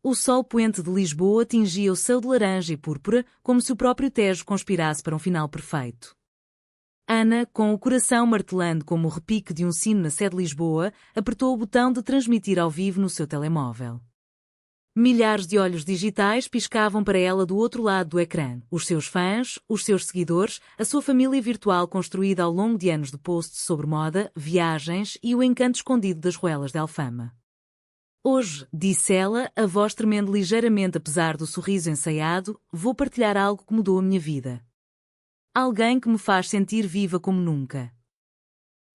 O sol poente de Lisboa tingia o céu de laranja e púrpura, como se o próprio Tejo conspirasse para um final perfeito. Ana, com o coração martelando como o repique de um sino na sede de Lisboa, apertou o botão de transmitir ao vivo no seu telemóvel. Milhares de olhos digitais piscavam para ela do outro lado do ecrã, os seus fãs, os seus seguidores, a sua família virtual construída ao longo de anos de posts sobre moda, viagens e o encanto escondido das ruelas de Alfama. Hoje, disse ela, a voz tremendo ligeiramente apesar do sorriso ensaiado, vou partilhar algo que mudou a minha vida. Alguém que me faz sentir viva como nunca.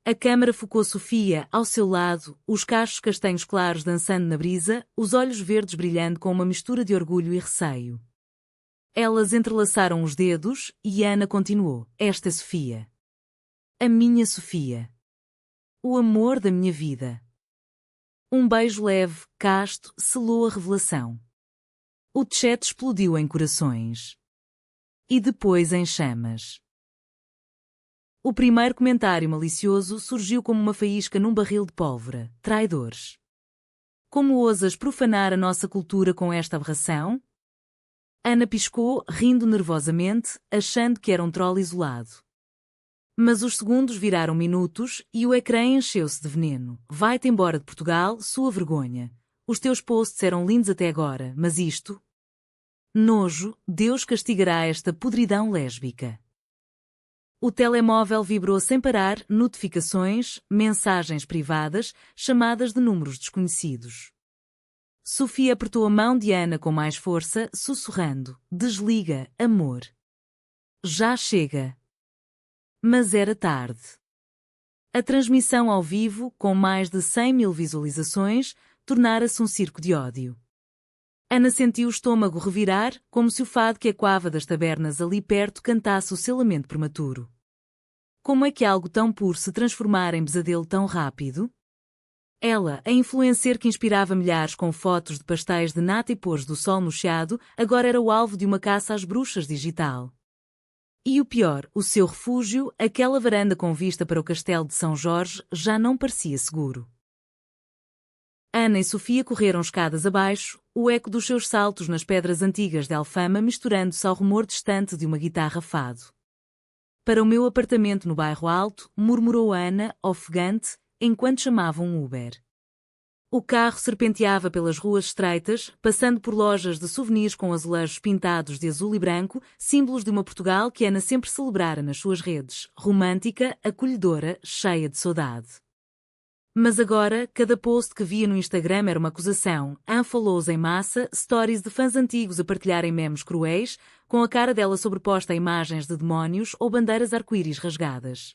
A câmara focou Sofia, ao seu lado, os cachos castanhos claros dançando na brisa, os olhos verdes brilhando com uma mistura de orgulho e receio. Elas entrelaçaram os dedos, e Ana continuou, esta é Sofia. A minha Sofia. O amor da minha vida. Um beijo leve, casto, selou a revelação. O chat explodiu em corações. E depois em chamas. O primeiro comentário malicioso surgiu como uma faísca num barril de pólvora. Traidores. Como ousas profanar a nossa cultura com esta aberração? Ana piscou, rindo nervosamente, achando que era um troll isolado. Mas os segundos viraram minutos e o ecrã encheu-se de veneno. Vai-te embora de Portugal, sua vergonha. Os teus posts eram lindos até agora, mas isto? Nojo, Deus castigará esta podridão lésbica. O telemóvel vibrou sem parar, notificações, mensagens privadas, chamadas de números desconhecidos. Sofia apertou a mão de Ana com mais força, sussurrando, desliga, amor. Já chega. Mas era tarde. A transmissão ao vivo, com mais de 100.000 visualizações, tornara-se um circo de ódio. Ana sentiu o estômago revirar, como se o fado que ecoava das tabernas ali perto cantasse o seu lamento prematuro. Como é que algo tão puro se transformara em pesadelo tão rápido? Ela, a influencer que inspirava milhares com fotos de pastéis de nata e pôres do sol no chiado, agora era o alvo de uma caça às bruxas digital. E o pior, o seu refúgio, aquela varanda com vista para o castelo de São Jorge, já não parecia seguro. Ana e Sofia correram escadas abaixo, o eco dos seus saltos nas pedras antigas de Alfama misturando-se ao rumor distante de uma guitarra fado. Para o meu apartamento no bairro Alto, murmurou Ana, ofegante, enquanto chamava um Uber. O carro serpenteava pelas ruas estreitas, passando por lojas de souvenirs com azulejos pintados de azul e branco, símbolos de uma Portugal que Ana sempre celebrara nas suas redes, romântica, acolhedora, cheia de saudade. Mas agora, cada post que via no Instagram era uma acusação, unfollows em massa, stories de fãs antigos a partilharem memes cruéis, com a cara dela sobreposta a imagens de demónios ou bandeiras arco-íris rasgadas.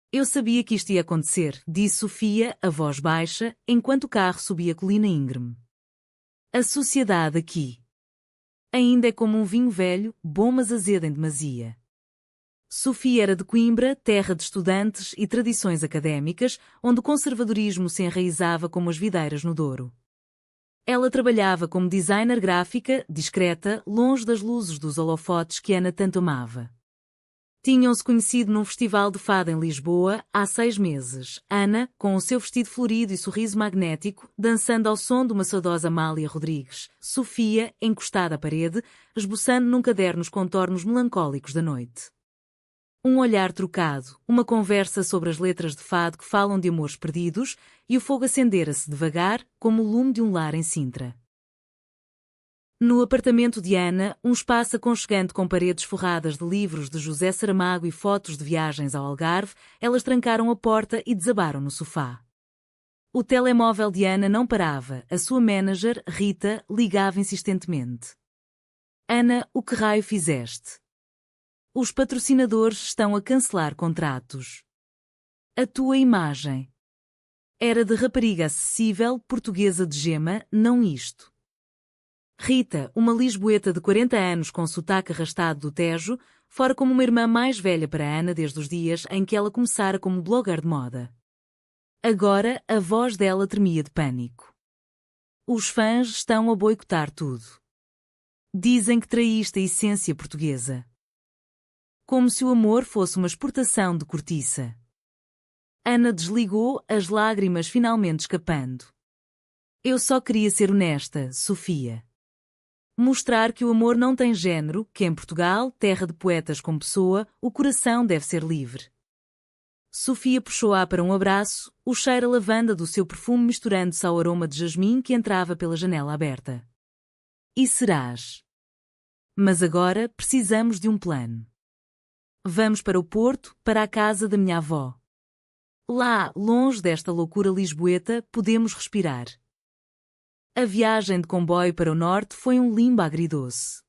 Eu sabia que isto ia acontecer, disse Sofia, a voz baixa, enquanto o carro subia a colina íngreme. A sociedade aqui. Ainda é como um vinho velho, bom mas azedo em demasia. Sofia era de Coimbra, terra de estudantes e tradições académicas, onde o conservadorismo se enraizava como as videiras no Douro. Ela trabalhava como designer gráfica, discreta, longe das luzes dos holofotes que Ana tanto amava. Tinham-se conhecido num festival de fado em Lisboa, há 6 meses. Ana, com o seu vestido florido e sorriso magnético, dançando ao som de uma saudosa Amália Rodrigues. Sofia, encostada à parede, esboçando num caderno os contornos melancólicos da noite. Um olhar trocado, uma conversa sobre as letras de fado que falam de amores perdidos, e o fogo acendera-se devagar, como o lume de um lar em Sintra. No apartamento de Ana, um espaço aconchegante com paredes forradas de livros de José Saramago e fotos de viagens ao Algarve, elas trancaram a porta e desabaram no sofá. O telemóvel de Ana não parava, a sua manager, Rita, ligava insistentemente. Ana, o que raio fizeste? Os patrocinadores estão a cancelar contratos. A tua imagem. Era de rapariga acessível, portuguesa de gema, não isto. Rita, uma lisboeta de 40 anos com sotaque arrastado do Tejo, fora como uma irmã mais velha para Ana desde os dias em que ela começara como blogger de moda. Agora, a voz dela tremia de pânico. Os fãs estão a boicotar tudo. Dizem que traíste a essência portuguesa. Como se o amor fosse uma exportação de cortiça. Ana desligou, as lágrimas finalmente escapando. Eu só queria ser honesta, Sofia. Mostrar que o amor não tem género, que em Portugal, terra de poetas como Pessoa, o coração deve ser livre. Sofia puxou-a para um abraço, o cheiro a lavanda do seu perfume misturando-se ao aroma de jasmim que entrava pela janela aberta. E serás. Mas agora precisamos de um plano. Vamos para o Porto, para a casa da minha avó. Lá, longe desta loucura lisboeta, podemos respirar. A viagem de comboio para o norte foi um limbo agridoce.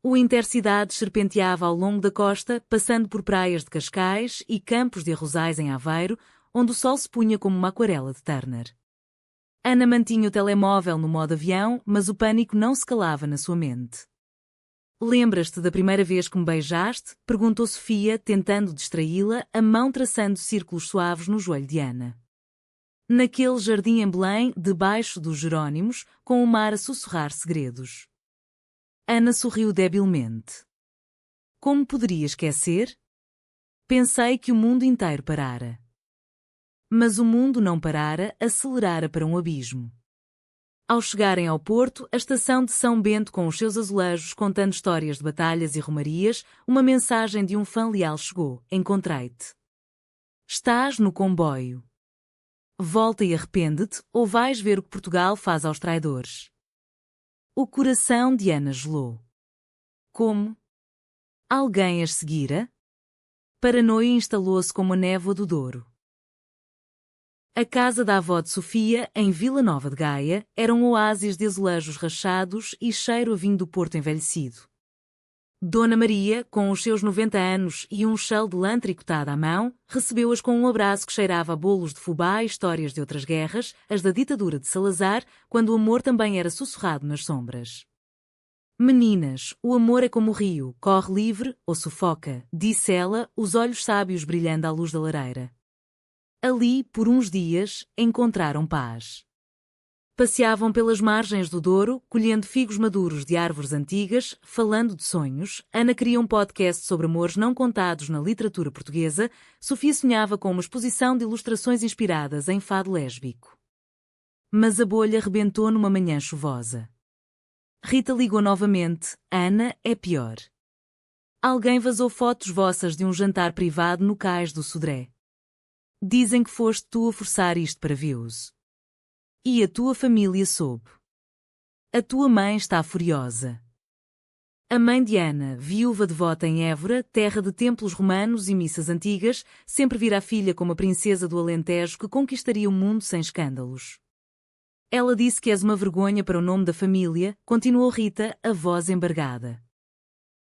O Intercidade serpenteava ao longo da costa, passando por praias de Cascais e campos de arrozais em Aveiro, onde o sol se punha como uma aquarela de Turner. Ana mantinha o telemóvel no modo avião, mas o pânico não se calava na sua mente. Lembras-te da primeira vez que me beijaste? Perguntou Sofia, tentando distraí-la, a mão traçando círculos suaves no joelho de Ana. Naquele jardim em Belém, debaixo dos Jerónimos, com o mar a sussurrar segredos. Ana sorriu debilmente. Como poderia esquecer? Pensei que o mundo inteiro parara. Mas o mundo não parara, acelerara para um abismo. Ao chegarem ao Porto, a estação de São Bento com os seus azulejos contando histórias de batalhas e romarias, uma mensagem de um fã leal chegou: encontrei-te. Estás no comboio. Volta e arrepende-te, ou vais ver o que Portugal faz aos traidores. O coração de Ana gelou. Como? Alguém as seguira? Paranoia instalou-se como a névoa do Douro. A casa da avó de Sofia, em Vila Nova de Gaia, era um oásis de azulejos rachados e cheiro a vinho do Porto envelhecido. Dona Maria, com os seus 90 anos e um chale de lã tricotada à mão, recebeu-as com um abraço que cheirava a bolos de fubá e histórias de outras guerras, as da ditadura de Salazar, quando o amor também era sussurrado nas sombras. Meninas, o amor é como o rio, corre livre ou sufoca, disse ela, os olhos sábios brilhando à luz da lareira. Ali, por uns dias, encontraram paz. Passeavam pelas margens do Douro, colhendo figos maduros de árvores antigas, falando de sonhos. Ana queria um podcast sobre amores não contados na literatura portuguesa. Sofia sonhava com uma exposição de ilustrações inspiradas em fado lésbico. Mas a bolha rebentou numa manhã chuvosa. Rita ligou novamente. Ana, é pior. Alguém vazou fotos vossas de um jantar privado no cais do Sodré. Dizem que foste tu a forçar isto para views. E a tua família soube. A tua mãe está furiosa. A mãe de Ana, viúva devota em Évora, terra de templos romanos e missas antigas, sempre vira a filha como a princesa do Alentejo que conquistaria o mundo sem escândalos. Ela disse que és uma vergonha para o nome da família, continuou Rita, a voz embargada.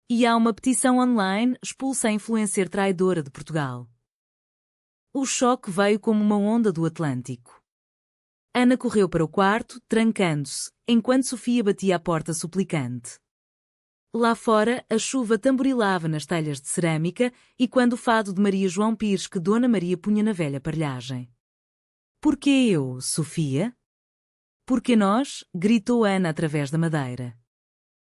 E há uma petição online, expulsa a influencer traidora de Portugal. O choque veio como uma onda do Atlântico. Ana correu para o quarto, trancando-se, enquanto Sofia batia à porta suplicante. Lá fora, a chuva tamborilava nas telhas de cerâmica e quando o fado de Maria João Pires que Dona Maria punha na velha aparelhagem. Porquê eu, Sofia? Porquê nós? Gritou Ana através da madeira.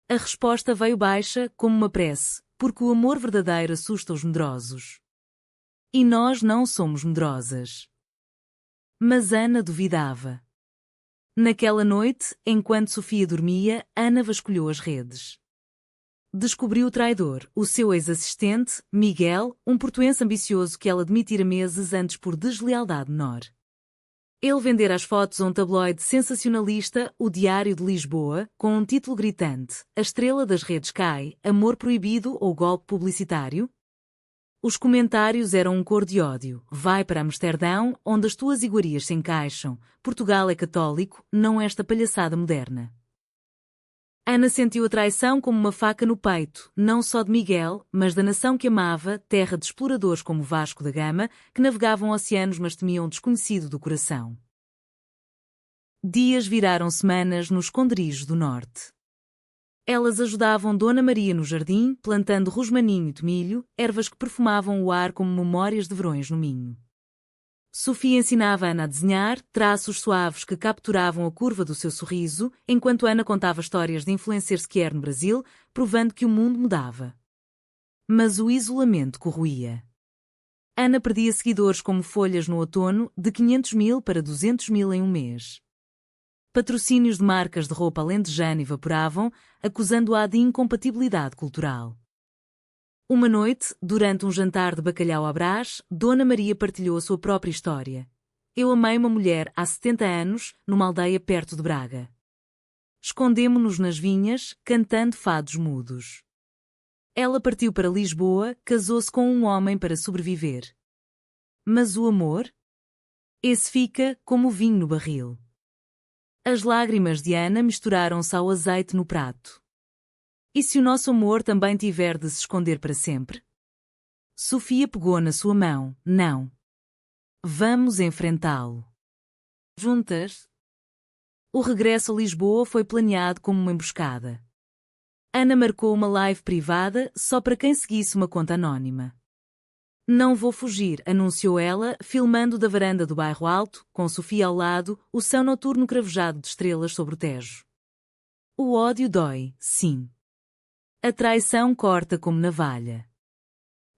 A resposta veio baixa, como uma prece, porque o amor verdadeiro assusta os medrosos. E nós não somos medrosas. Mas Ana duvidava. Naquela noite, enquanto Sofia dormia, Ana vasculhou as redes. Descobriu o traidor, o seu ex-assistente, Miguel, um portuense ambicioso que ela admitira meses antes por deslealdade menor. Ele vendera as fotos a um tabloide sensacionalista, o Diário de Lisboa, com um título gritante: A estrela das redes cai, amor proibido ou golpe publicitário? Os comentários eram um cor de ódio. Vai para Amsterdão, onde as tuas iguarias se encaixam. Portugal é católico, não esta palhaçada moderna. Ana sentiu a traição como uma faca no peito, não só de Miguel, mas da nação que amava, terra de exploradores como Vasco da Gama, que navegavam oceanos mas temiam o desconhecido do coração. Dias viraram semanas nos esconderijos do norte. Elas ajudavam Dona Maria no jardim, plantando rosmaninho e tomilho, ervas que perfumavam o ar como memórias de verões no Minho. Sofia ensinava Ana a desenhar, traços suaves que capturavam a curva do seu sorriso, enquanto Ana contava histórias de influencers que era no Brasil, provando que o mundo mudava. Mas o isolamento corroía. Ana perdia seguidores como folhas no outono, de 500 mil para 200 mil em um mês. patrocínios de marcas de roupa alentejana evaporavam, acusando-a de incompatibilidade cultural. Uma noite, durante um jantar de bacalhau à Brás, Dona Maria partilhou a sua própria história. Eu amei uma mulher há 70 anos, numa aldeia perto de Braga. Escondemo-nos nas vinhas, cantando fados mudos. Ela partiu para Lisboa, casou-se com um homem para sobreviver. Mas o amor? Esse fica como vinho no barril. As lágrimas de Ana misturaram-se ao azeite no prato. E se o nosso amor também tiver de se esconder para sempre? Sofia pegou na sua mão. Não. Vamos enfrentá-lo. Juntas? O regresso a Lisboa foi planeado como uma emboscada. Ana marcou uma live privada só para quem seguisse uma conta anónima. Não vou fugir, anunciou ela, filmando da varanda do bairro Alto, com Sofia ao lado, o céu noturno cravejado de estrelas sobre o Tejo. O ódio dói, sim. A traição corta como navalha.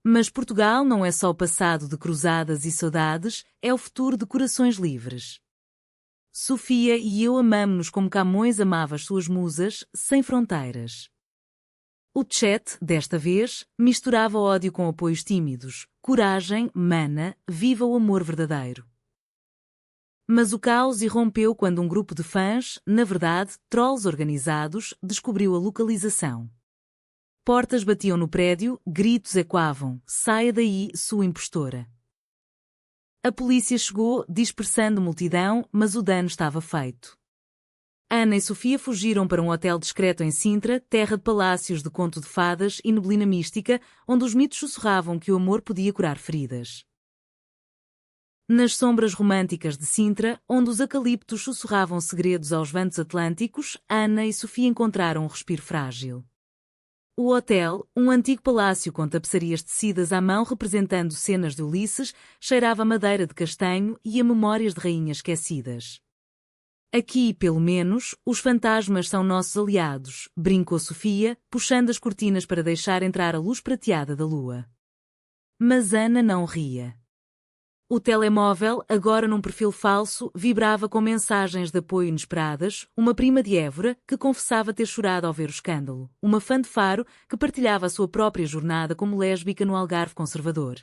Mas Portugal não é só o passado de cruzadas e saudades, é o futuro de corações livres. Sofia e eu amamo-nos como Camões amava as suas musas, sem fronteiras. O chat, desta vez, misturava ódio com apoios tímidos, coragem, mana, viva o amor verdadeiro. Mas o caos irrompeu quando um grupo de fãs, na verdade, trolls organizados, descobriu a localização. Portas batiam no prédio, gritos ecoavam, saia daí, sua impostora. A polícia chegou, dispersando multidão, mas o dano estava feito. Ana e Sofia fugiram para um hotel discreto em Sintra, terra de palácios de conto de fadas e neblina mística, onde os mitos sussurravam que o amor podia curar feridas. Nas sombras românticas de Sintra, onde os eucaliptos sussurravam segredos aos ventos atlânticos, Ana e Sofia encontraram um respiro frágil. O hotel, um antigo palácio com tapeçarias tecidas à mão representando cenas de Ulisses, cheirava a madeira de castanho e a memórias de rainhas esquecidas. Aqui, pelo menos, os fantasmas são nossos aliados, brincou Sofia, puxando as cortinas para deixar entrar a luz prateada da lua. Mas Ana não ria. O telemóvel, agora num perfil falso, vibrava com mensagens de apoio inesperadas, uma prima de Évora, que confessava ter chorado ao ver o escândalo, uma fã de Faro, que partilhava a sua própria jornada como lésbica no Algarve conservador.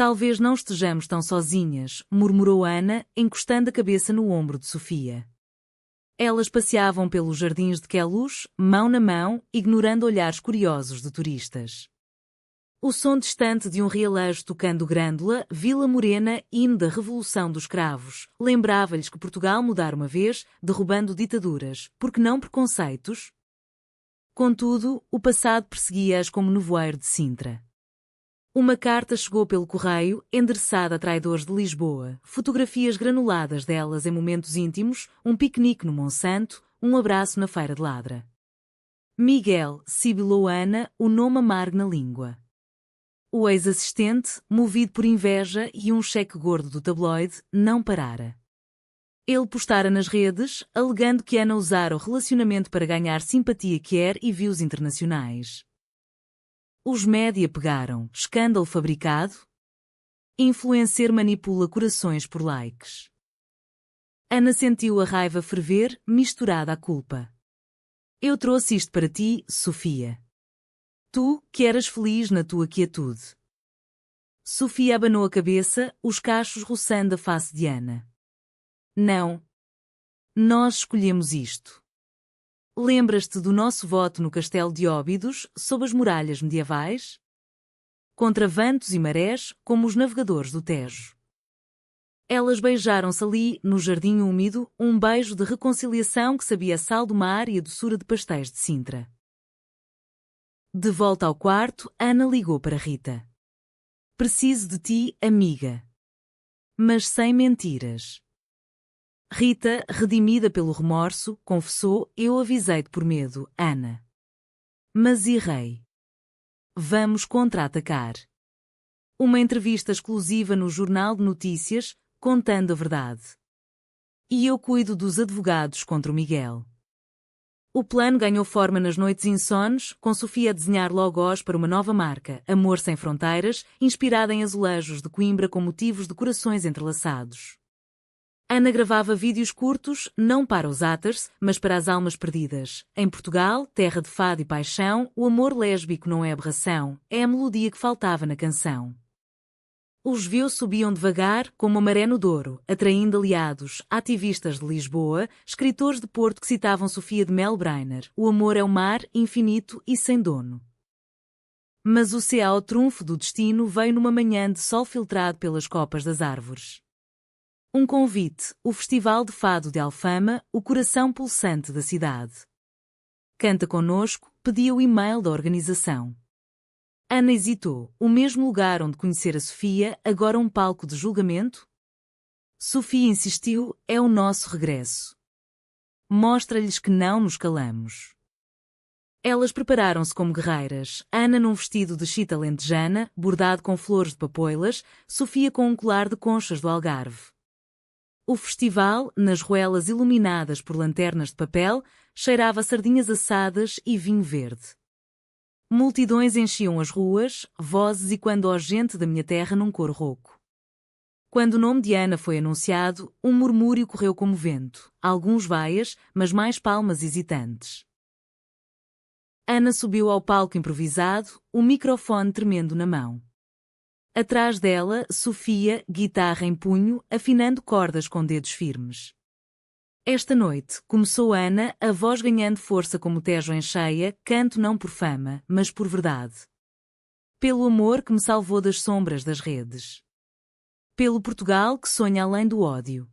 Talvez não estejamos tão sozinhas, murmurou Ana, encostando a cabeça no ombro de Sofia. Elas passeavam pelos jardins de Queluz, mão na mão, ignorando olhares curiosos de turistas. O som distante de um realejo tocando Grândola, Vila Morena, hino da Revolução dos Cravos, lembrava-lhes que Portugal mudara uma vez, derrubando ditaduras, porque não preconceitos? Contudo, o passado perseguia-as como nevoeiro de Sintra. Uma carta chegou pelo correio, endereçada a traidores de Lisboa, fotografias granuladas delas em momentos íntimos, um piquenique no Monsanto, um abraço na Feira de Ladra. Miguel, sibilou Ana, o nome amargo na língua. O ex-assistente, movido por inveja e um cheque gordo do tabloide, não parara. Ele postara nas redes, alegando que Ana usara o relacionamento para ganhar simpatia quer e views internacionais. Os média pegaram, escândalo fabricado? Influencer manipula corações por likes. Ana sentiu a raiva ferver, misturada à culpa. Eu trouxe isto para ti, Sofia. Tu, que eras feliz na tua quietude. Sofia abanou a cabeça, os cachos roçando a face de Ana. Não. Nós escolhemos isto. Lembras-te do nosso voto no Castelo de Óbidos, sob as muralhas medievais? Contra ventos e marés, como os navegadores do Tejo. Elas beijaram-se ali, no jardim úmido, um beijo de reconciliação que sabia a sal do mar e a doçura de pastéis de Sintra. De volta ao quarto, Ana ligou para Rita. Preciso de ti, amiga. Mas sem mentiras. Rita, redimida pelo remorso, confessou, eu avisei-te por medo, Ana. Mas errei. Vamos contra-atacar. Uma entrevista exclusiva no Jornal de Notícias, contando a verdade. E eu cuido dos advogados contra o Miguel. O plano ganhou forma nas noites insones, com Sofia a desenhar logos para uma nova marca, Amor Sem Fronteiras, inspirada em azulejos de Coimbra com motivos de corações entrelaçados. Ana gravava vídeos curtos, não para os haters, mas para as almas perdidas. Em Portugal, terra de fado e paixão, o amor lésbico não é aberração, é a melodia que faltava na canção. Os views subiam devagar, como a maré no Douro, atraindo aliados, ativistas de Lisboa, escritores de Porto que citavam Sofia de Mel Brainer. O amor é o mar, infinito e sem dono. Mas o ao trunfo do destino veio numa manhã de sol filtrado pelas copas das árvores. Um convite, o Festival de Fado de Alfama, o coração pulsante da cidade. Canta connosco, pedia o e-mail da organização. Ana hesitou, o mesmo lugar onde conhecera Sofia, agora um palco de julgamento? Sofia insistiu, é o nosso regresso. Mostra-lhes que não nos calamos. Elas prepararam-se como guerreiras, Ana num vestido de chita lentejana, bordado com flores de papoilas, Sofia com um colar de conchas do Algarve. O festival, nas ruelas iluminadas por lanternas de papel, cheirava a sardinhas assadas e vinho verde. Multidões enchiam as ruas, vozes e quando ó gente da minha terra num coro rouco. Quando o nome de Ana foi anunciado, um murmúrio correu como vento, alguns vaias, mas mais palmas hesitantes. Ana subiu ao palco improvisado, o microfone tremendo na mão. Atrás dela, Sofia, guitarra em punho, afinando cordas com dedos firmes. Esta noite, começou Ana, a voz ganhando força como Tejo em cheia, canto não por fama, mas por verdade. Pelo amor que me salvou das sombras das redes. Pelo Portugal que sonha além do ódio.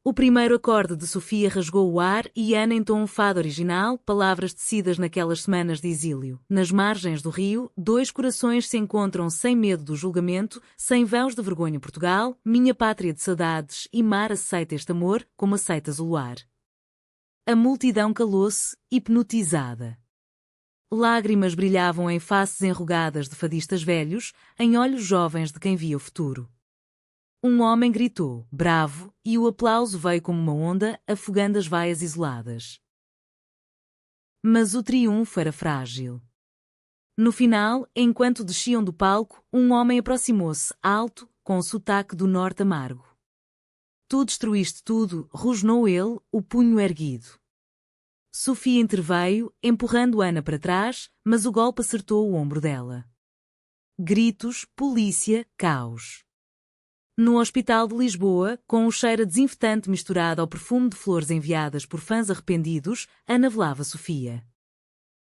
O primeiro acorde de Sofia rasgou o ar e Ana entoou um fado original, palavras tecidas naquelas semanas de exílio. Nas margens do rio, dois corações se encontram sem medo do julgamento, sem véus de vergonha Portugal, minha pátria de saudades, e mar aceita este amor, como aceitas o luar. A multidão calou-se, hipnotizada. Lágrimas brilhavam em faces enrugadas de fadistas velhos, em olhos jovens de quem via o futuro. Um homem gritou, bravo, e o aplauso veio como uma onda, afogando as vaias isoladas. Mas o triunfo era frágil. No final, enquanto desciam do palco, um homem aproximou-se, alto, com o sotaque do norte amargo. Tu destruíste tudo, rosnou ele, o punho erguido. Sofia interveio, empurrando Ana para trás, mas o golpe acertou o ombro dela. Gritos, polícia, caos. No Hospital de Lisboa, com o cheiro desinfetante misturado ao perfume de flores enviadas por fãs arrependidos, Ana velava Sofia.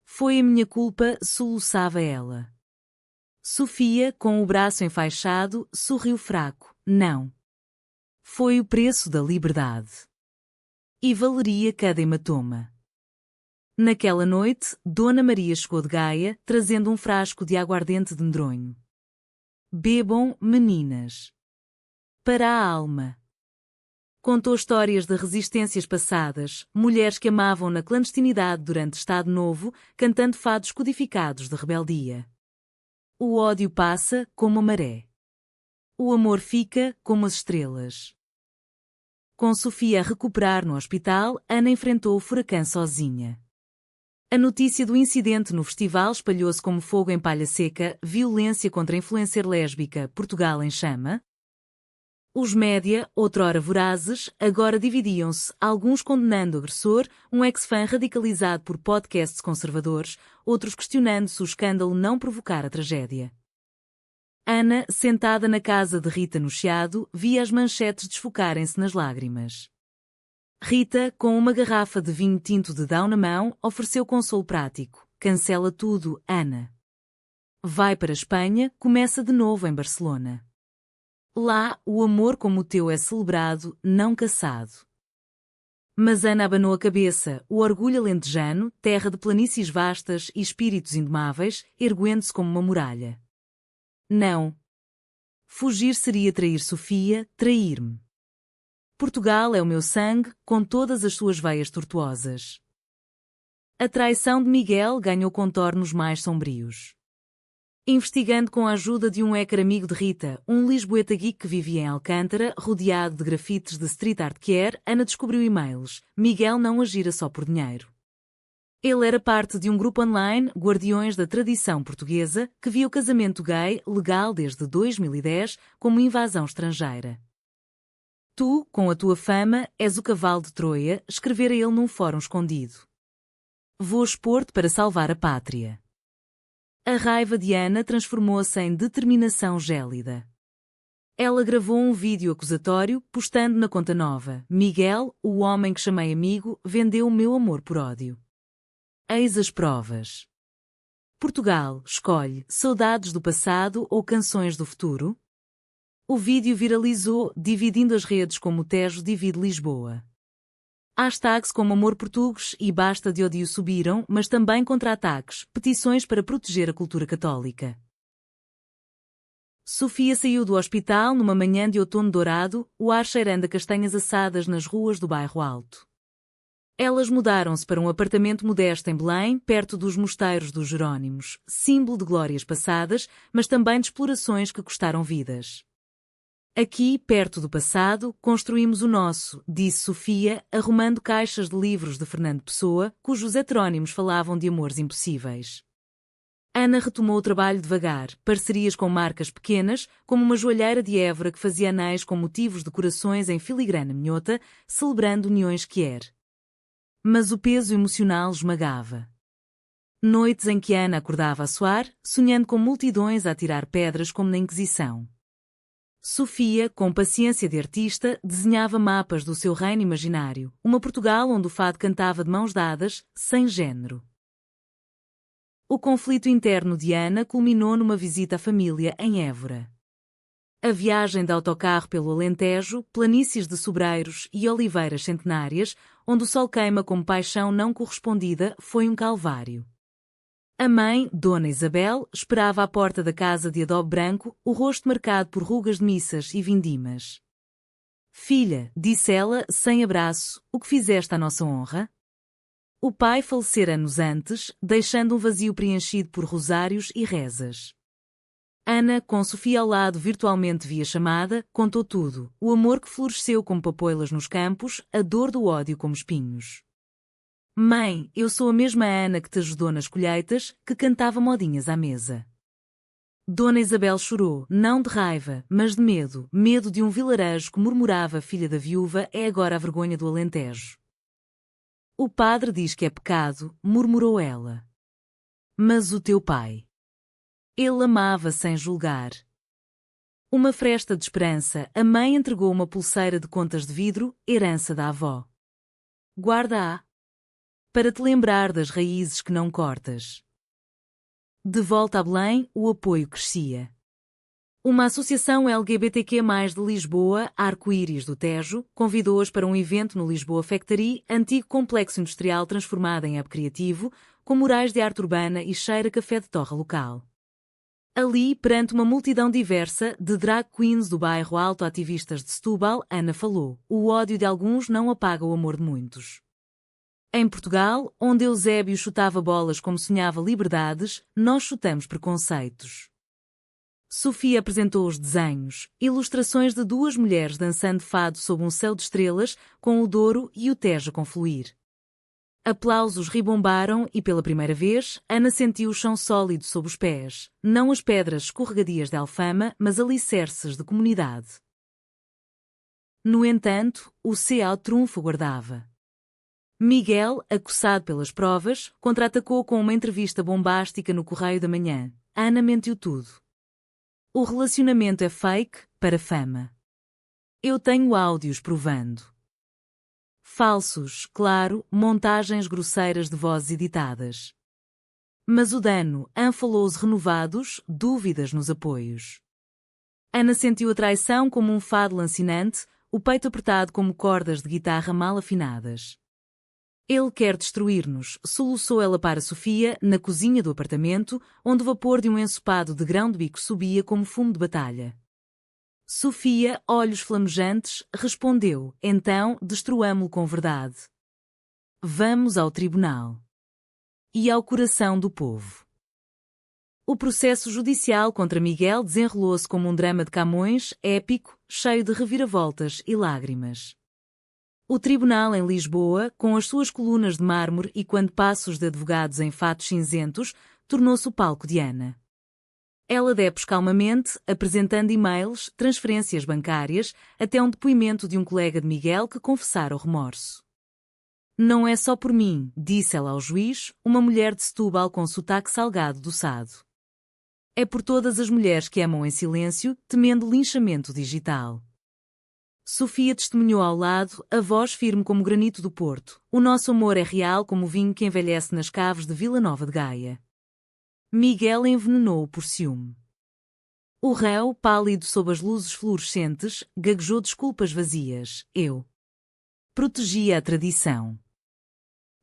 Foi a minha culpa, soluçava ela. Sofia, com o braço enfaixado, sorriu fraco. Não. Foi o preço da liberdade. E valeria cada hematoma. Naquela noite, Dona Maria chegou de Gaia, trazendo um frasco de aguardente de medronho. Bebam, meninas. Para a alma. Contou histórias de resistências passadas, mulheres que amavam na clandestinidade durante Estado Novo, cantando fados codificados de rebeldia. O ódio passa, como a maré. O amor fica, como as estrelas. Com Sofia a recuperar no hospital, Ana enfrentou o furacão sozinha. A notícia do incidente no festival espalhou-se como fogo em palha seca, violência contra a influencer lésbica, Portugal em chama. Os média, outrora vorazes, agora dividiam-se, alguns condenando o agressor, um ex-fã radicalizado por podcasts conservadores, outros questionando se o escândalo não provocara a tragédia. Ana, sentada na casa de Rita no Chiado, via as manchetes desfocarem-se nas lágrimas. Rita, com uma garrafa de vinho tinto de Dão na mão, ofereceu consolo prático. Cancela tudo, Ana. Vai para a Espanha, começa de novo em Barcelona. Lá, o amor como o teu é celebrado, não caçado. Mas Ana abanou a cabeça, o orgulho alentejano, terra de planícies vastas e espíritos indomáveis, erguendo-se como uma muralha. Não. Fugir seria trair Sofia, trair-me. Portugal é o meu sangue, com todas as suas veias tortuosas. A traição de Miguel ganhou contornos mais sombrios. Investigando com a ajuda de um hacker amigo de Rita, um lisboeta geek que vivia em Alcântara, rodeado de grafites de street art care, Ana descobriu e-mails. Miguel não agira só por dinheiro. Ele era parte de um grupo online, Guardiões da Tradição Portuguesa, que via o casamento gay, legal desde 2010, como invasão estrangeira. Tu, com a tua fama, és o cavalo de Troia, escrevera ele num fórum escondido. Vou expor-te para salvar a pátria. A raiva de Ana transformou-se em determinação gélida. Ela gravou um vídeo acusatório, postando na conta nova: Miguel, o homem que chamei amigo, vendeu o meu amor por ódio. Eis as provas. Portugal escolhe saudades do passado ou canções do futuro? O vídeo viralizou, dividindo as redes como o Tejo divide Lisboa. Hashtags como Amor Portugues e Basta de Ódio subiram, mas também contra-ataques, petições para proteger a cultura católica. Sofia saiu do hospital numa manhã de outono dourado, o ar cheirando a castanhas assadas nas ruas do bairro Alto. Elas mudaram-se para um apartamento modesto em Belém, perto dos mosteiros dos Jerónimos, símbolo de glórias passadas, mas também de explorações que custaram vidas. Aqui, perto do passado, construímos o nosso, disse Sofia, arrumando caixas de livros de Fernando Pessoa, cujos heterónimos falavam de amores impossíveis. Ana retomou o trabalho devagar, parcerias com marcas pequenas, como uma joalheira de Évora que fazia anéis com motivos de corações em filigrana minhota, celebrando uniões quer. Mas o peso emocional esmagava. Noites em que Ana acordava a suar, sonhando com multidões a atirar pedras como na Inquisição. Sofia, com paciência de artista, desenhava mapas do seu reino imaginário, uma Portugal onde o fado cantava de mãos dadas, sem género. O conflito interno de Ana culminou numa visita à família em Évora. A viagem de autocarro pelo Alentejo, planícies de sobreiros e oliveiras centenárias, onde o sol queima como paixão não correspondida, foi um calvário. A mãe, Dona Isabel, esperava à porta da casa de adobe branco, o rosto marcado por rugas de missas e vindimas. Filha, disse ela, sem abraço, o que fizeste à nossa honra? O pai falecera anos antes, deixando um vazio preenchido por rosários e rezas. Ana, com Sofia ao lado virtualmente via chamada, contou tudo, o amor que floresceu como papoilas nos campos, a dor do ódio como espinhos. Mãe, eu sou a mesma Ana que te ajudou nas colheitas, que cantava modinhas à mesa. Dona Isabel chorou, não de raiva, mas de medo, medo de um vilarejo que murmurava: filha da viúva é agora a vergonha do Alentejo. O padre diz que é pecado, murmurou ela. Mas o teu pai? Ele amava sem julgar. Uma fresta de esperança, a mãe entregou uma pulseira de contas de vidro, herança da avó. Guarda-a. Para te lembrar das raízes que não cortas. De volta a Belém, o apoio crescia. Uma associação LGBTQ+, de Lisboa, Arco-Íris do Tejo, convidou-as para um evento no Lisboa Factory, antigo complexo industrial transformado em hub criativo, com murais de arte urbana e cheira café de torra local. Ali, perante uma multidão diversa, de drag queens do bairro Alto ativistas de Setúbal, Ana falou: o ódio de alguns não apaga o amor de muitos. Em Portugal, onde Eusébio chutava bolas como sonhava liberdades, nós chutamos preconceitos. Sofia apresentou os desenhos, ilustrações de duas mulheres dançando fado sob um céu de estrelas, com o Douro e o Tejo a confluir. Aplausos ribombaram e, pela primeira vez, Ana sentiu o chão sólido sob os pés, não as pedras escorregadias de Alfama, mas alicerces de comunidade. No entanto, o C.A. trunfo guardava. Miguel, acossado pelas provas, contra-atacou com uma entrevista bombástica no Correio da Manhã. Ana mentiu tudo. O relacionamento é fake, para fama. Eu tenho áudios provando. Falsos, claro, montagens grosseiras de vozes editadas. Mas o dano, unfollows renovados, dúvidas nos apoios. Ana sentiu a traição como um fado lancinante, o peito apertado como cordas de guitarra mal afinadas. Ele quer destruir-nos, soluçou ela para Sofia, na cozinha do apartamento, onde o vapor de um ensopado de grão de bico subia como fumo de batalha. Sofia, olhos flamejantes, respondeu: então, destruamo-lo com verdade. Vamos ao tribunal. E ao coração do povo. O processo judicial contra Miguel desenrolou-se como um drama de Camões, épico, cheio de reviravoltas e lágrimas. O tribunal em Lisboa, com as suas colunas de mármore e quando passos de advogados em fatos cinzentos, tornou-se o palco de Ana. Ela depôs calmamente, apresentando e-mails, transferências bancárias, até um depoimento de um colega de Miguel que confessara o remorso. Não é só por mim, disse ela ao juiz, uma mulher de Setúbal com sotaque salgado do Sado. É por todas as mulheres que amam em silêncio, temendo linchamento digital. Sofia testemunhou ao lado, a voz firme como o granito do Porto. O nosso amor é real como o vinho que envelhece nas caves de Vila Nova de Gaia. Miguel envenenou-o por ciúme. O réu, pálido sob as luzes fluorescentes, gaguejou desculpas vazias. Eu protegia a tradição.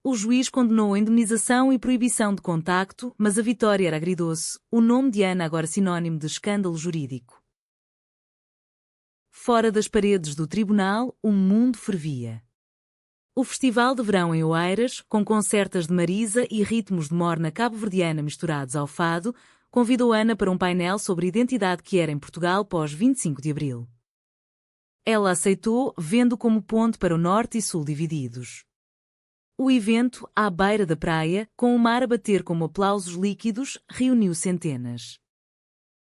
O juiz condenou a indemnização e proibição de contacto, mas a vitória era agridoce, o nome de Ana agora sinônimo de escândalo jurídico. Fora das paredes do tribunal, o mundo fervia. O festival de verão em Oeiras, com concertas de Marisa e ritmos de morna cabo-verdiana misturados ao fado, convidou Ana para um painel sobre a identidade que era em Portugal pós 25 de abril. Ela aceitou, vendo como ponte para o norte e sul divididos. O evento, à beira da praia, com o mar a bater como aplausos líquidos, reuniu centenas.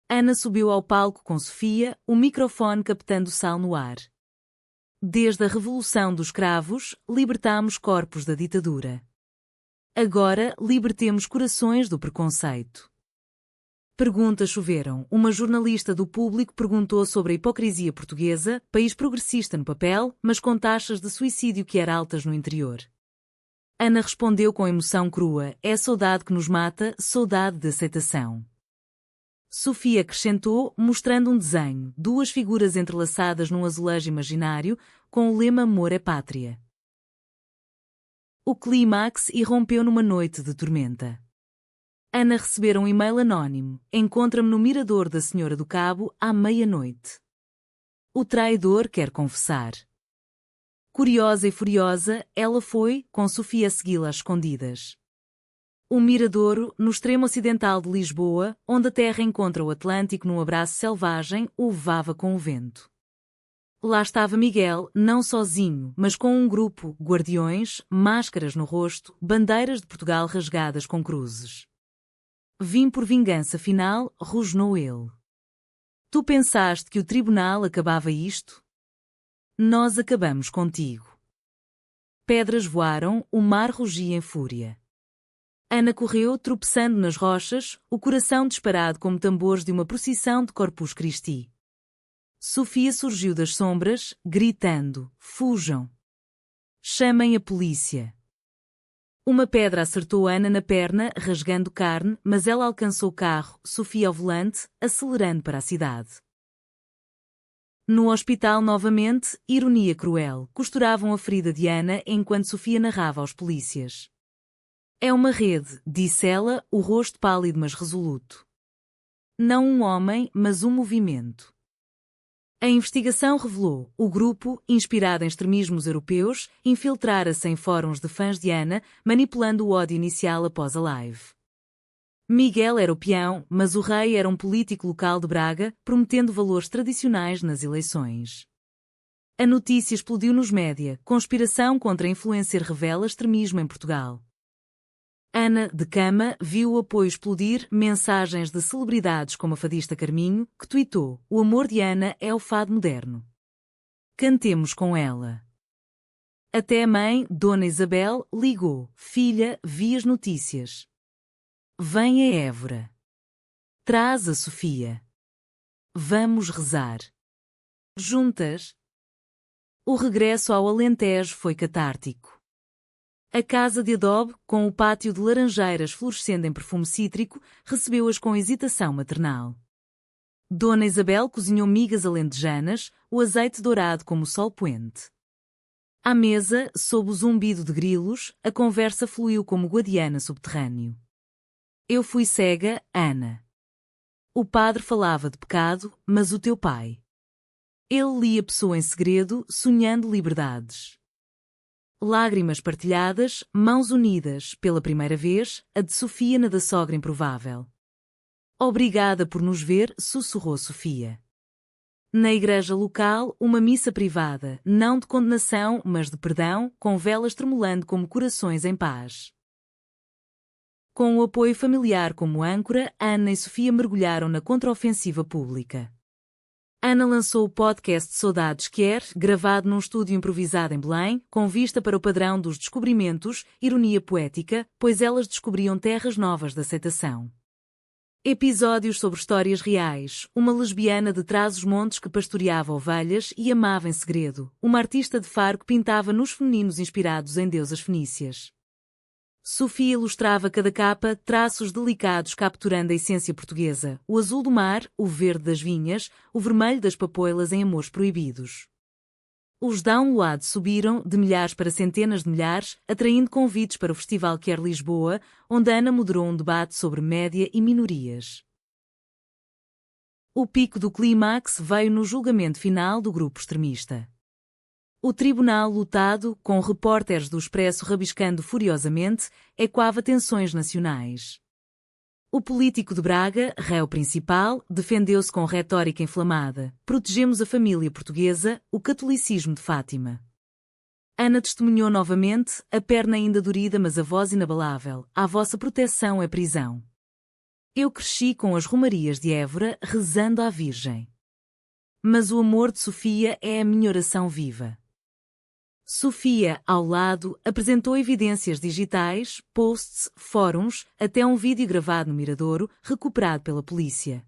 Ana subiu ao palco com Sofia, o microfone captando sal no ar. Desde a Revolução dos Cravos, libertamos corpos da ditadura. Agora, libertemos corações do preconceito. Perguntas choveram. Uma jornalista do Público perguntou sobre a hipocrisia portuguesa, país progressista no papel, mas com taxas de suicídio que eram altas no interior. Ana respondeu com emoção crua: é saudade que nos mata, saudade de aceitação. Sofia acrescentou, mostrando um desenho, duas figuras entrelaçadas num azulejo imaginário, com o lema Amor é Pátria. O clímax irrompeu numa noite de tormenta. Ana recebera um e-mail anónimo: encontra-me no mirador da Senhora do Cabo, à meia-noite. O traidor quer confessar. Curiosa e furiosa, ela foi, com Sofia a segui-la às escondidas. O miradouro, no extremo ocidental de Lisboa, onde a terra encontra o Atlântico num abraço selvagem, o levava com o vento. Lá estava Miguel, não sozinho, mas com um grupo, guardiões, máscaras no rosto, bandeiras de Portugal rasgadas com cruzes. Vim por vingança final, rosnou ele. Tu pensaste que o tribunal acabava isto? Nós acabamos contigo. Pedras voaram, o mar rugia em fúria. Ana correu, tropeçando nas rochas, o coração disparado como tambores de uma procissão de Corpus Christi. Sofia surgiu das sombras, gritando: fujam! Chamem a polícia! Uma pedra acertou Ana na perna, rasgando carne, mas ela alcançou o carro, Sofia ao volante, acelerando para a cidade. No hospital novamente, ironia cruel, costuravam a ferida de Ana enquanto Sofia narrava aos polícias. É uma rede, disse ela, o rosto pálido mas resoluto. Não um homem, mas um movimento. A investigação revelou, o grupo, inspirado em extremismos europeus, infiltrara-se em fóruns de fãs de Ana, manipulando o ódio inicial após a live. Miguel era o peão, mas o rei era um político local de Braga, prometendo valores tradicionais nas eleições. A notícia explodiu nos média, conspiração contra a influencer revela extremismo em Portugal. Ana, de cama, viu o apoio explodir, mensagens de celebridades como a fadista Carminho, que tuitou: o amor de Ana é o fado moderno. Cantemos com ela. Até a mãe, Dona Isabel, ligou: filha, vi as notícias. Vem a Évora. Traz a Sofia. Vamos rezar. Juntas. O regresso ao Alentejo foi catártico. A casa de adobe, com o pátio de laranjeiras florescendo em perfume cítrico, recebeu-as com hesitação maternal. Dona Isabel cozinhou migas alentejanas, o azeite dourado como o sol poente. À mesa, sob o zumbido de grilos, a conversa fluiu como Guadiana subterrâneo. Eu fui cega, Ana. O padre falava de pecado, mas o teu pai. Ele lia a pessoa em segredo, sonhando liberdades. Lágrimas partilhadas, mãos unidas, pela primeira vez, a de Sofia na da sogra improvável. Obrigada por nos ver, sussurrou Sofia. Na igreja local, uma missa privada, não de condenação, mas de perdão, com velas tremulando como corações em paz. Com o apoio familiar como âncora, Ana e Sofia mergulharam na contraofensiva pública. Ana lançou o podcast Saudades Quer, gravado num estúdio improvisado em Belém, com vista para o padrão dos descobrimentos, ironia poética, pois elas descobriam terras novas de aceitação. Episódios sobre histórias reais, uma lesbiana de Trás-os-Montes que pastoreava ovelhas e amava em segredo, uma artista de Faro que pintava nos femininos inspirados em deusas fenícias. Sofia ilustrava cada capa, traços delicados capturando a essência portuguesa, o azul do mar, o verde das vinhas, o vermelho das papoilas em amores proibidos. Os downloads subiram de milhares para centenas de milhares, atraindo convites para o Festival Quer Lisboa, onde Ana moderou um debate sobre média e minorias. O pico do clímax veio no julgamento final do grupo extremista. O tribunal lotado, com repórteres do Expresso rabiscando furiosamente, ecoava tensões nacionais. O político de Braga, réu principal, defendeu-se com retórica inflamada. Protegemos a família portuguesa, o catolicismo de Fátima. Ana testemunhou novamente, a perna ainda dorida mas a voz inabalável. A vossa proteção é prisão. Eu cresci com as romarias de Évora, rezando à Virgem. Mas o amor de Sofia é a minha oração viva. Sofia, ao lado, apresentou evidências digitais, posts, fóruns, até um vídeo gravado no Miradouro, recuperado pela polícia.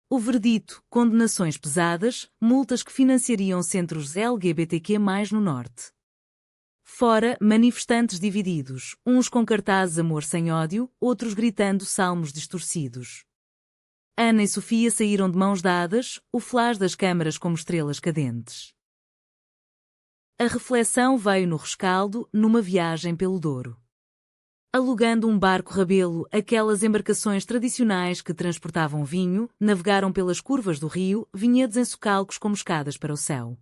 O verdito, condenações pesadas, multas que financiariam centros LGBTQ+, no norte. Fora, manifestantes divididos, uns com cartazes Amor sem ódio, outros gritando salmos distorcidos. Ana e Sofia saíram de mãos dadas, o flash das câmaras como estrelas cadentes. A reflexão veio no rescaldo, numa viagem pelo Douro. Alugando um barco rabelo, aquelas embarcações tradicionais que transportavam vinho, navegaram pelas curvas do rio, vinhedos em socalcos como escadas para o céu.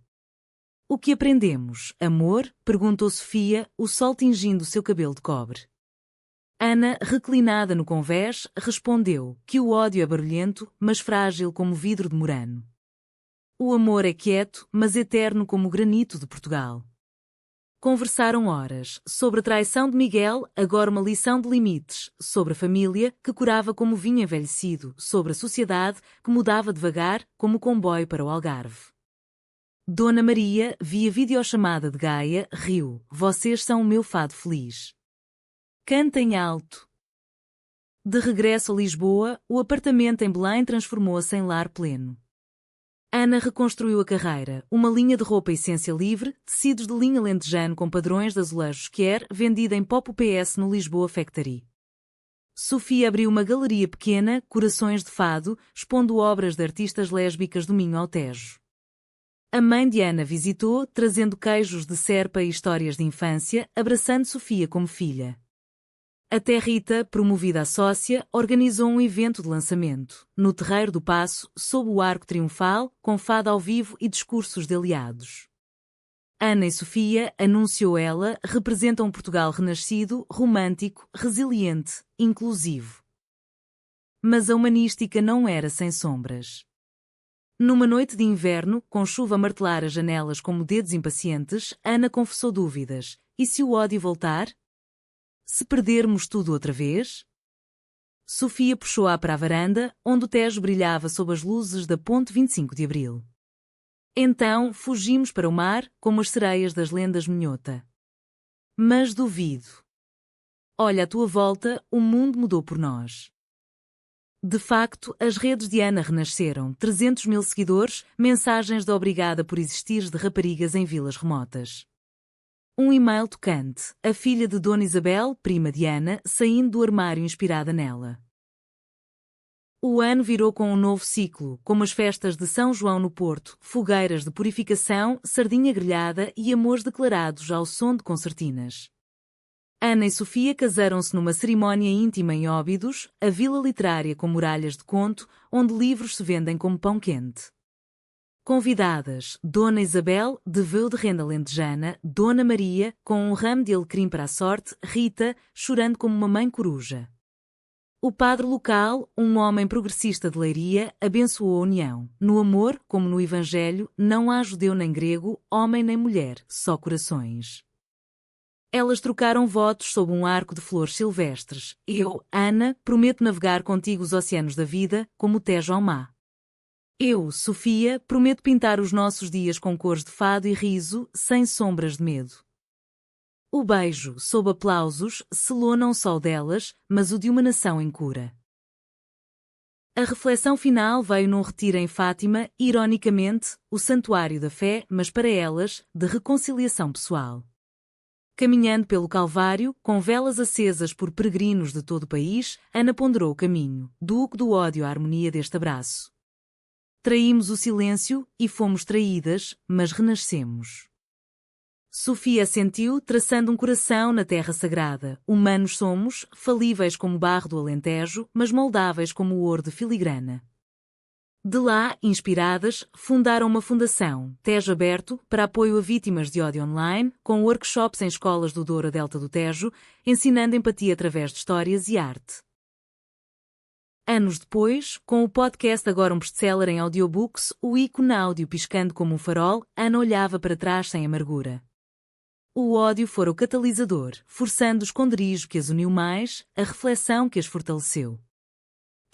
O que aprendemos, amor? Perguntou Sofia, o sol tingindo seu cabelo de cobre. Ana, reclinada no convés, respondeu que o ódio é barulhento, mas frágil como vidro de murano. O amor é quieto, mas eterno como o granito de Portugal. Conversaram horas, sobre a traição de Miguel, agora uma lição de limites, sobre a família, que curava como vinho envelhecido, sobre a sociedade, que mudava devagar, como o comboio para o Algarve. Dona Maria, via videochamada de Gaia, riu. Vocês são o meu fado feliz. Cantem alto. De regresso a Lisboa, o apartamento em Belém transformou-se em lar pleno. Ana reconstruiu a carreira, uma linha de roupa essência livre, tecidos de linha lentejano com padrões de azulejos Quer, vendida em Pop PS no Lisboa Factory. Sofia abriu uma galeria pequena, Corações de Fado, expondo obras de artistas lésbicas do Minho ao Tejo. A mãe de Ana visitou, trazendo queijos de serpa e histórias de infância, abraçando Sofia como filha. Até Rita, promovida a sócia, organizou um evento de lançamento, no Terreiro do Paço, sob o arco triunfal, com fado ao vivo e discursos de aliados. Ana e Sofia, anunciou ela, representam um Portugal renascido, romântico, resiliente, inclusivo. Mas a humanística não era sem sombras. Numa noite de inverno, com chuva a martelar as janelas como dedos impacientes, Ana confessou dúvidas. E se o ódio voltar? Se perdermos tudo outra vez? Sofia puxou-a para a varanda, onde o Tejo brilhava sob as luzes da Ponte 25 de Abril. Então, fugimos para o mar, como as sereias das lendas minhota. Mas duvido. Olha à tua volta, o mundo mudou por nós. De facto, as redes de Ana renasceram, 300.000 seguidores, mensagens de obrigada por existires de raparigas em vilas remotas. Um e-mail tocante, a filha de Dona Isabel, prima de Ana, saindo do armário inspirada nela. O ano virou com um novo ciclo, como as festas de São João no Porto, fogueiras de purificação, sardinha grelhada e amores declarados ao som de concertinas. Ana e Sofia casaram-se numa cerimónia íntima em Óbidos, a vila literária com muralhas de conto, onde livros se vendem como pão quente. Convidadas, Dona Isabel, de véu de renda lentejana, Dona Maria, com um ramo de alecrim para a sorte, Rita, chorando como uma mãe coruja. O padre local, um homem progressista de Leiria, abençoou a união. No amor, como no Evangelho, não há judeu nem grego, homem nem mulher, só corações. Elas trocaram votos sob um arco de flores silvestres. Eu, Ana, prometo navegar contigo os oceanos da vida, como o Tejo ao mar. Eu, Sofia, prometo pintar os nossos dias com cores de fado e riso, sem sombras de medo. O beijo, sob aplausos, selou não só o delas, mas o de uma nação em cura. A reflexão final veio num retiro em Fátima, ironicamente, o santuário da fé, mas para elas, de reconciliação pessoal. Caminhando pelo Calvário, com velas acesas por peregrinos de todo o país, Ana ponderou o caminho, do ódio à harmonia deste abraço. Traímos o silêncio e fomos traídas, mas renascemos. Sofia assentiu, traçando um coração na terra sagrada. Humanos somos, falíveis como o barro do Alentejo, mas moldáveis como o ouro de filigrana. De lá, inspiradas, fundaram uma fundação, Tejo Aberto, para apoio a vítimas de ódio online, com workshops em escolas do Douro a Delta do Tejo, ensinando empatia através de histórias e arte. Anos depois, com o podcast agora um best-seller em audiobooks, o ícone áudio piscando como um farol, Ana olhava para trás sem amargura. O ódio fora o catalisador, forçando o esconderijo que as uniu mais, a reflexão que as fortaleceu.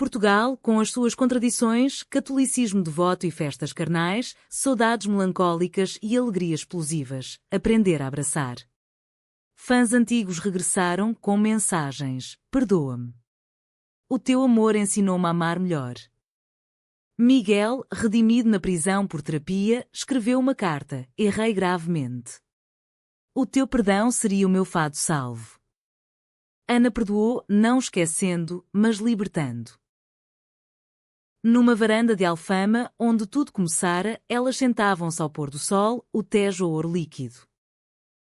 Portugal, com as suas contradições, catolicismo devoto e festas carnais, saudades melancólicas e alegrias explosivas, aprender a abraçar. Fãs antigos regressaram com mensagens: perdoa-me. O teu amor ensinou-me a amar melhor. Miguel, redimido na prisão por terapia, escreveu uma carta: errei gravemente. O teu perdão seria o meu fado salvo. Ana perdoou, não esquecendo, mas libertando. Numa varanda de Alfama, onde tudo começara, elas sentavam-se ao pôr do sol, o Tejo a ouro líquido.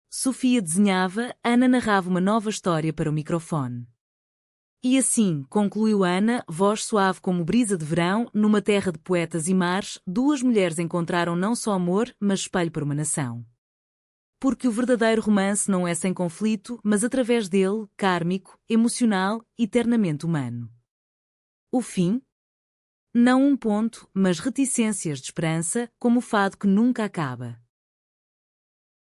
Sofia desenhava, Ana narrava uma nova história para o microfone. E assim, concluiu Ana, voz suave como brisa de verão, numa terra de poetas e mares, duas mulheres encontraram não só amor, mas espelho para uma nação. Porque o verdadeiro romance não é sem conflito, mas através dele, kármico, emocional, eternamente humano. O fim? Não um ponto, mas reticências de esperança, como o fado que nunca acaba.